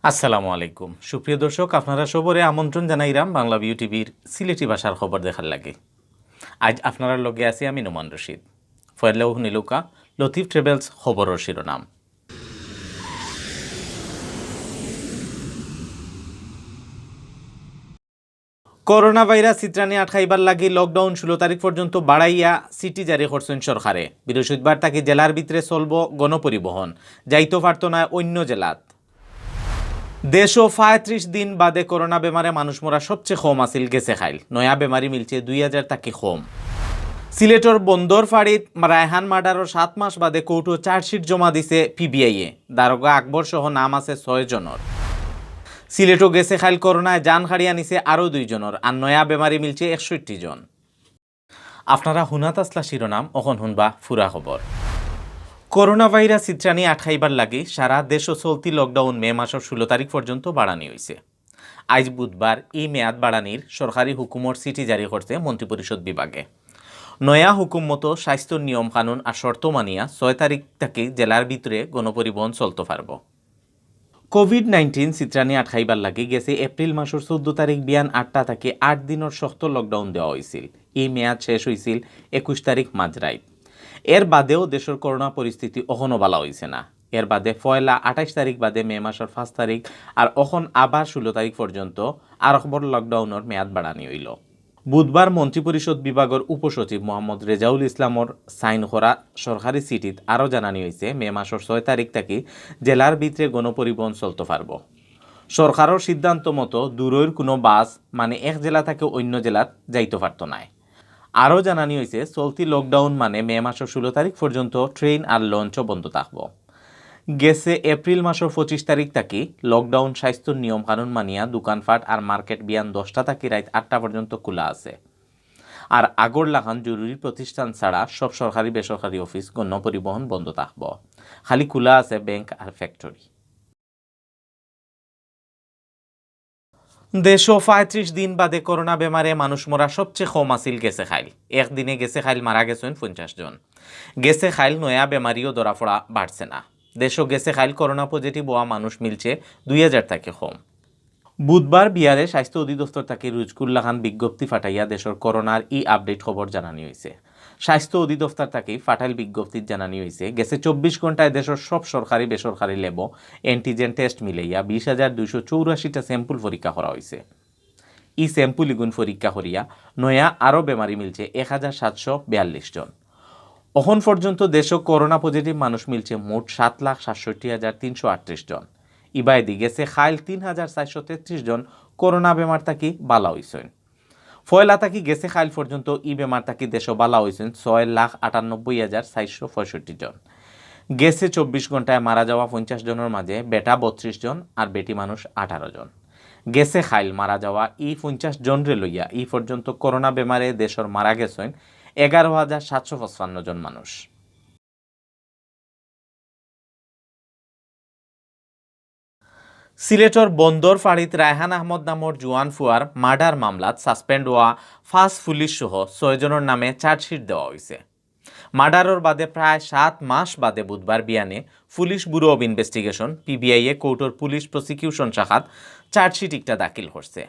আসসালামু আলাইকুম সুপ্রিয় দর্শক, আপনারা সবরে আমন্ত্রণ জানাইরাম বাংলা ভিউ টিভির সিলেটি ভাষার খবর দেখার লাগে। আজ আপনারা লগে আছি আমি নোমান রশিদ। ফয়লাউ নীলুকা লতিফ ট্রেভেলস খবরের শিরোনাম। করোনা ভাইরাস চিত্রানি আটকাইবার লাগি লকডাউন 16 তারিখ পর্যন্ত বাড়াইয়া সিটি জারি করছেন সরকারে। বৃহস্পতিবার তাকে জেলার ভিতরে চলব গণপরিবহন, যাইতে পারত না অন্য জেলাত। দেশও 35 দিন বাদে করোনা বেমারে মানুষ মরা সবচেয়ে কম আসিল গেছে খাইল। নয়া বেমারি মিলছে 2000 তাকে কম। সিলেটর বন্দর ফাড়িত রায়হান মার্ডারর 7 মাস বাদে কোর্টও চার্জশিট জমা দিছে পিবিআইয়ে। দারোগা আকবর সহ নাম আছে 6 জনের। সিলেটও গেছে খাইল করোনায় জান হারিয়া নিছে আরও 2 জনের, আর নয়া বেমারি মিলছে 61 জন। আপনারা হুনাত আসলা শিরোনাম, অখন শুনবা ফুরা খবর। করোনা ভাইরাস চিত্রানি আটকাইবার লাগি সারা দেশও চলতি লকডাউন মে মাসের 16 তারিখ পর্যন্ত বাড়ানি হয়েছে। আজ বুধবার এই মেয়াদ বাড়ানির সরকারি হুকুমর চিঠি জারি করছে মন্ত্রিপরিষদ বিভাগে। নয়া হুকুম মতো স্বাস্থ্য নিয়ম কানুন আর শর্ত মানিয়া 6 তারিখ থেকে জেলার ভিতরে গণপরিবহন চলতে পারব। কোভিড-19 চিত্রানি আটকাইবার লাগি গেছে এপ্রিল মাসের 14 তারিখ বিয়ান 8টা থেকে 8 দিনের শক্ত লকডাউন দেওয়া হয়েছিল। এই মেয়াদ শেষ হয়েছিল 21 তারিখ মাঝরাইত। এর বাদেও দেশের করোনা পরিস্থিতি অখনো বালা হয়েছে না। এর বাদে পয়লা 28 তারিখ বাদে মে মাসের 5 তারিখ আর অখন আবার 16 তারিখ পর্যন্ত আরো খবর লকডাউনের মেয়াদ বাড়ানি হইল। বুধবার মন্ত্রিপরিষদ বিভাগের উপসচিব মোহাম্মদ রেজাউল ইসলামর সাইন করা সরকারি চিঠিত আরও জানানি হয়েছে মে মাসের 6 তারিখ থেকে জেলার ভিতরে গণপরিবহন চলতে পারব। সরকারের সিদ্ধান্ত মতো দূরের কোনো বাস মানে এক জেলা থেকে অন্য জেলাত যাইতে পারত না। আরও জানানি হয়েছে চলতি লকডাউন মানে মে মাসের 16 তারিখ পর্যন্ত ট্রেন আর লঞ্চও বন্ধ থাকব। গেছে এপ্রিল মাসের 25 তারিখ থেকে লকডাউন স্বাস্থ্য নিয়ম কানুন মানিয়া দোকানপাট আর মার্কেট বিয়ান 10টা থেকে রাত 8টা পর্যন্ত খোলা আছে। আর আগর লাগান জরুরি প্রতিষ্ঠান ছাড়া সব সরকারি বেসরকারি অফিস গণপরিবহন বন্ধ থাকব। খালি খোলা আছে ব্যাংক আর ফ্যাক্টরি। দেশও 35 দিন বাদে করোনা বেমারে মানুষ মরা সবচেয়ে কম আসিল গেছে খাইল। একদিনে গেছে খাইল মারা গেছেন 50 জন। গেছে খাইল নয়া বেমারিও ধরা পড়া বাড়ছে না। দেশও গেছে খাইল করোনা পজিটিভ হওয়া মানুষ মিলছে 2000 থেকে কম। বুধবার বিহারে স্বাস্থ্য অধিদপ্তর থেকে রুজকুল্লা খান বিজ্ঞপ্তি ফাটাইয়া দেশের করোনার আপডেট খবর জানানি হয়েছে। স্বাস্থ্য অধিদপ্তর থেকে ফাটাইল বিজ্ঞপ্তি জানানি হয়েছে গেছে 24 ঘন্টায় দেশের সব সরকারি বেসরকারি ল্যাব অ্যান্টিজেন টেস্ট মিলাইয়া 20,284টা স্যাম্পল পরীক্ষা করা হয়েছে। এই স্যাম্পল ইগুন পরীক্ষা করিয়া নয়া আরও বেমারি মিলছে 1742 জন। এখন পর্যন্ত দেশে করোনা পজিটিভ মানুষ মিলছে মোট 7,67,338 জন। ইবাইদি গেছে খাইল 3,433 জন করোনা বেমার থাকি বালা হয়েছেন। ফয়লা থাকি গেছে খাইল পর্যন্ত ই বেমার থাকি দেশে বালা হয়েছেন 6,98,465 জন। গেছে 24 ঘন্টায় মারা যাওয়া 50 জনের মাঝে বেটা 32 জন আর বেটি মানুষ 18 জন। গেছে খাইল মারা যাওয়া 50 জনরে লইয়া এই পর্যন্ত করোনা বেমারে দেশের মারা গেছেন 11,755 জন মানুষ। সিলেটর বন্দর ফাড়িত রায়হান আহমদ নামর জুয়ান ফুয়ার মার্ডার মামলাত সাসপেন্ড হওয়া 5 পুলিশ সহ 6 জনের নামে চার্জশিট দেওয়া হয়েছে। মার্ডারের বাদে প্রায় 7 মাস বাদে বুধবার বিয়ানে পুলিশ ব্যুরো অব ইনভেস্টিগেশন পিবিআইয়ে কোর্টের পুলিশ প্রসিকিউশন শাখাত চার্জশিট একটা দাখিল করছে।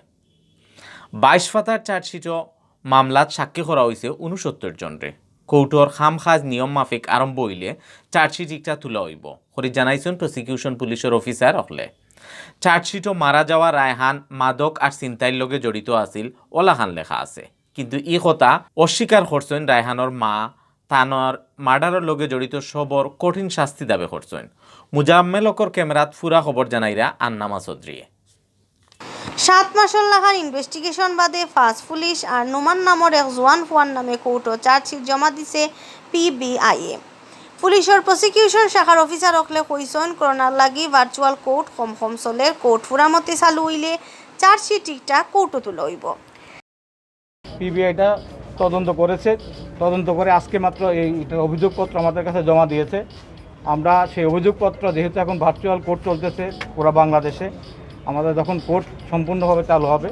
22 পাতার চার্জশিটও মামলাত সাক্ষী করা হয়েছে 69 জনরে। কোর্টর খামখাজ নিয়ম মাফিক আরম্ভ হইলে চার্জশিট একটা তোলা হইব হরি জানাইছেন প্রসিকিউশন পুলিশের অফিসার হলে। চার্জশিটও মারা যাওয়া রায়হান মাদক আর ছিনতাইয়ের লগে জড়িত আছিল ওলাখান লেখা আছে, কিন্তু ই কথা অস্বীকার করছেন রায়হানের মা। তানর মার্ডারের লগে জড়িত সবর কঠিন শাস্তি দাবি করছেন। মুজাম্মেলকর ক্যামেরাত ফুরা খবর জানাইরা আন্নামা চৌধুরী। 7 মাসের লাগার ইনভেস্টিগেশন বাদে ফার্স্ট পুলিশ আর নোমান নামের এক জোয়ান ফুয়ান নামে কোর্টও চার্জশিট জমা দিছে পিবিআইয়ে। পুলিশের প্রসিকিউশন শাখার অফিসার হকলে কইসন করোনার লাগি ভার্চুয়াল কোর্ট কম চলে। কোর্ট ফুরামতে চালু হইলে চার্জশিট টিকটা কোর্টও তুলে হইব। পিবিআইটা তদন্ত করেছে, তদন্ত করে আজকে মাত্র এই অভিযোগপত্র আমাদের কাছে জমা দিয়েছে। আমরা সেই অভিযোগপত্র যেহেতু এখন ভার্চুয়াল কোর্ট চলতেছে পুরো বাংলাদেশে, আমাদের যখন কোর্ট সম্পূর্ণভাবে চালু হবে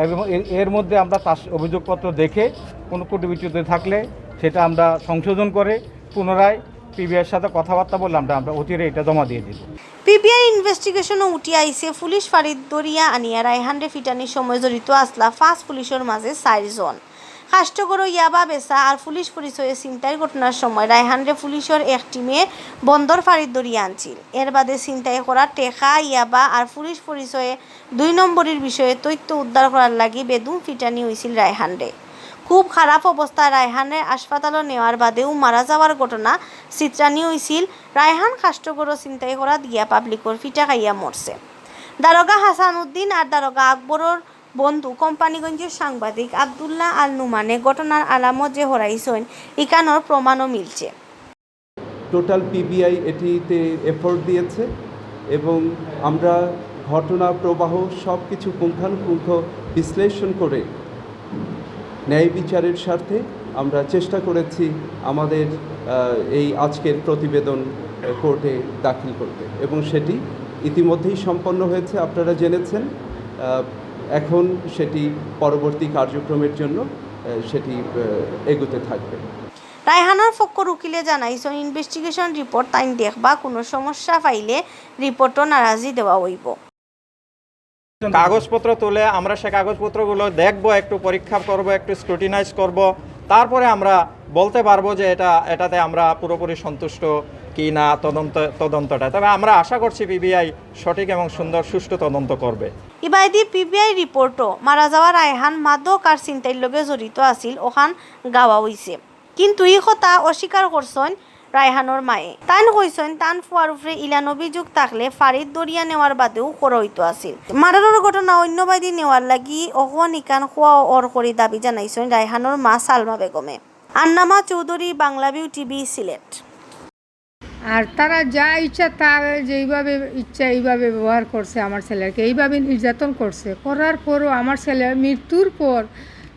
এবং এর মধ্যে আমরা তার অভিযোগপত্র দেখে কোনো ত্রুটি বিচ্যুতি থাকলে সেটা আমরা সংশোধন করে পুনরায় পিবিআইয়ের সাথে কথাবার্তা বললে আমরা অচিরে এটা জমা দিয়ে দিব। পিবিআই ইনভেস্টিগেশনও উঠি আইছে পুলিশ ফাঁড়িত দরিয়া আনিয়া রায়হানরে ফিটানির সময় জড়িত আসলা 5 পুলিশের মাঝে 4 জন। কাষ্টকর ইয়াবা বেচা আর পুলিশ পরিচয়ে ছিনতাইয়ের ঘটনার সময় রায়হানরে পুলিশের এক টিমে বন্দর ফাঁড়িত দরিয়া আনছিল। এর বাদে ছিনতাই করা টেকা ইয়াবা আর পুলিশ পরিচয়ে 2 নম্বরের বিষয়ে তথ্য উদ্ধার করার লাগি বেদুম ফিটানি হয়েছিল রায়হানরে। খুব খারাপ অবস্থায় রায়হানের হাসপাতালে নেওয়ার বাদেও মারা যাওয়ার ঘটনা চিত্রানি হয়েছিল। রায়হান কাষ্টকর ছিনতাই করা দিয়া পাবলিকর ফিটা খাইয়া মরছে। দারোগা হাসান উদ্দিন আর দারোগা আকবরের বন্ধু কোম্পানিগঞ্জের সাংবাদিক আবদুল্লাহ আল নুমানে ঘটনার আলামত যে হরাইছেন ইকানোর প্রমাণও মিলছে। টোটাল পিবিআই এটিতে এফোর্ট দিয়েছে এবং আমরা ঘটনা প্রবাহ সব কিছু পুঙ্খানুপুঙ্খ বিশ্লেষণ করে ন্যায় বিচারের স্বার্থে আমরা চেষ্টা করেছি আমাদের এই আজকের প্রতিবেদন কোর্টে দাখিল করতে এবং সেটি ইতিমধ্যেই সম্পন্ন হয়েছে, আপনারা জেনেছেন। এখন সেটি পরবর্তী কার্যক্রমের জন্য সেটি এগোতে থাকবে। রায়হানার পক্ষর উকিলে জানাইছেন ইনভেস্টিগেশন রিপোর্ট তাই দেখবা কোনো সমস্যা পাইলে রিপোর্টও নারাজি দেওয়া হইব। কাগজপত্র তুলে আমরা সে কাগজপত্রগুলো দেখব, একটু পরীক্ষা করব, একটু স্ক্রুটিনাইজ করব, তারপরে আমরা বলতে পারবো যে এটাতে আমরা পুরোপুরি সন্তুষ্ট কি না তদন্তটা। তবে আমরা আশা করছি পিবিআই সঠিক এবং সুষ্ঠু তদন্ত করবে। ইবাইদি পিবিআই রিপোর্টও মারা যাওয়া রায়হান মাদক আর ছিনতাইর লগে জড়িত আছিল ওখান গাওয়া হইছে, কিন্তু এই কথা অস্বীকার করছেন রায়হানোর মায়ে। তান কইছেন তান ফুয়ার উপরে ইলান অভিযোগ থাকলে ফারিদ দরিয়া নেওয়ার বাদেও করইত আছিল। মার্ডারের ঘটনা অন্যবাদী নেওয়ার লাগি অহন ইকান খোয়া অর করে দাবি জানাইছেন রায়হানোর মা সালমা বেগমে। আন্নামা চৌধুরী, বাংলাভিউ টিভি, সিলেট। আর তারা যা ইচ্ছা তা যেইভাবে ইচ্ছা এইভাবে ব্যবহার করছে আমার ছেলেকে, এইভাবে নির্যাতন করার পরও আমার ছেলের মৃত্যুর পর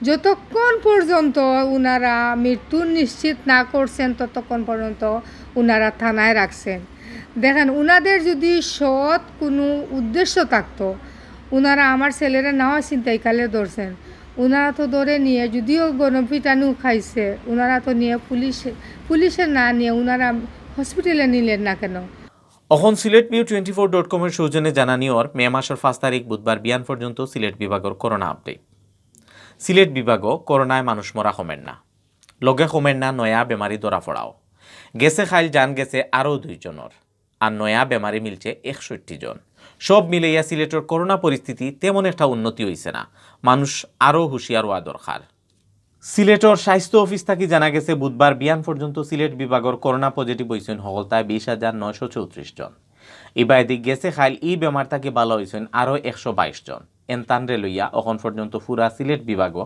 যতক্ষণ পর্যন্ত ওনারা মৃত্যু নিশ্চিত না করছেন ততক্ষণ পর্যন্ত ওনারা থানায় রাখছেন। দেখেন, ওনাদের যদি সৎ কোনো উদ্দেশ্য থাকতো ওনারা আমার ছেলেরা নাও ছিনতাইকালে ধরছেন, ওনারা তো ধরে নিয়ে যদিও গণপিটানু খাইছে ওনারা তো নিয়ে পুলিশে না নিয়ে ওনারা হসপিটালে নিলেন না কেন? অখন সিলেট ভিউ 24.com এর সৌজন্যে জানানিওর মে মাসের 5 তারিখ বুধবার বিয়ান পর্যন্ত সিলেট বিভাগের করোনা আপডেট। সিলেট বিভাগও করোনায় মানুষ মরা কমেন না, লগে কমেন না নয়া বেমারি ধরা পড়াও। গেছে খাইল জান গেছে আরও 2 জনের, আর নয়া বেমারি মিলছে 61 জন। সব মিলাইয়া সিলেটের করোনা পরিস্থিতি তেমন একটা উন্নতি হয়েছে না, মানুষ আরও হুঁশিয়ার হওয়া দরকার। সিলেটর স্বাস্থ্য অফিস থেকে জানা গেছে বুধবার বিয়ান পর্যন্ত সিলেট বিভাগের করোনা পজিটিভ হয়েছেন হলতায় 20,934 জন। ইবাইদি গেছে খাইল বেমার থেকে ভালো হয়েছেন আরও 122 জন। এনতানরে লইয়া এখন পর্যন্ত পুরা সিলেট বিভাগও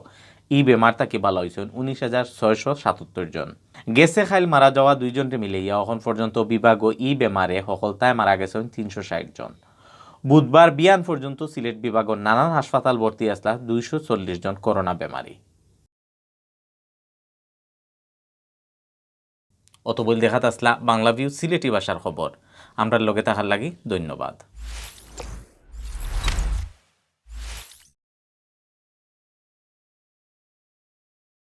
বেমার থেকে ভালো হয়েছেন 19,677 জন। গেছে খাইল মারা যাওয়া 2 জনকে মিলাইয়া এখন পর্যন্ত বিভাগও বেমারে হলতায় মারা গেছেন 360 জন। বুধবার বিয়ান পর্যন্ত সিলেট বিভাগের নানান হাসপাতাল ভর্তি আসলা 240 জন করোনা বেমারি। অত বল দেখাত আসলা বাংলাভিউ সিলেটি ভাষার খবর। আমরা লগে থাকার লাগি ধন্যবাদ।